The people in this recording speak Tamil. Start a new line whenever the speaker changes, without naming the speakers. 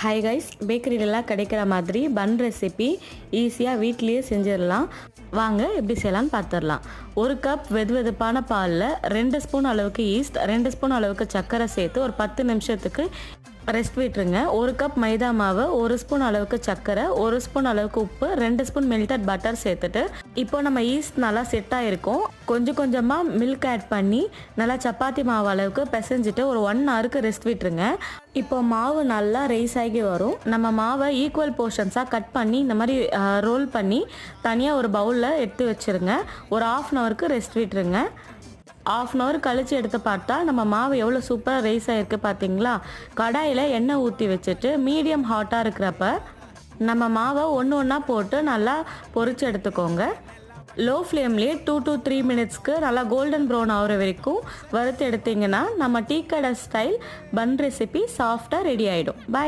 ஹாய் கைஸ், பேக்கரியிலலாம் கிடைக்கிற மாதிரி பன் ரெசிபி ஈஸியாக வீட்லேயே செஞ்சிடலாம். வாங்க எப்படி செய்யலாம்னு பார்த்துடலாம். ஒரு கப் வெதுவெதுப்பான பாலில் 2 ஸ்பூன் அளவுக்கு ஈஸ்ட், 2 ஸ்பூன் அளவுக்கு சர்க்கரை சேர்த்து ஒரு 10 நிமிஷத்துக்கு ரெஸ்ட் விட்டுருங்க. ஒரு கப் மைதா மாவு, 1 ஸ்பூன் அளவுக்கு சர்க்கரை, 1 ஸ்பூன் அளவுக்கு உப்பு, 2 ஸ்பூன் மெல்டட் பட்டர் சேர்த்துட்டு இப்போ நம்ம ஈஸ்ட் நல்லா செட் ஆகிருக்கும். கொஞ்சம் கொஞ்சமாக மில்க் ஆட் பண்ணி நல்லா சப்பாத்தி மாவு அளவுக்கு பிசைஞ்சிட்டு ஒரு 1 ஹவருக்கு ரெஸ்ட் விட்டுருங்க. இப்போ மாவு நல்லா ரைஸ் ஆகி வரும். நம்ம மாவை ஈக்குவல் போர்ஷன்ஸாக கட் பண்ணி இந்த மாதிரி ரோல் பண்ணி தனியாக ஒரு பவுலில் எடுத்து வச்சுருங்க. ஒரு 1/2 ஹவருக்கு ரெஸ்ட் விட்டுருங்க. 1/2 ஹவர் கழித்து எடுத்து பார்த்தா நம்ம மாவு எவ்வளோ சூப்பராக ரைஸ் ஆகிருக்கு பார்த்தீங்களா. கடாயில் எண்ணெய் ஊற்றி வச்சுட்டு மீடியம் ஹாட்டாக இருக்கிறப்ப நம்ம மாவை ஒன்று ஒன்றா போட்டு நல்லா பொரிச்சு எடுத்துக்கோங்க. லோ ஃப்ளேம்லேயே 2 to 3 மினிட்ஸ்க்கு நல்லா கோல்டன் ப்ரௌன் ஆகிற வரைக்கும் வறுத்து எடுத்திங்கன்னா நம்ம டீ கடை ஸ்டைல் பன் ரெசிபி சாஃப்டாக ரெடி ஆகிடும். பாய்.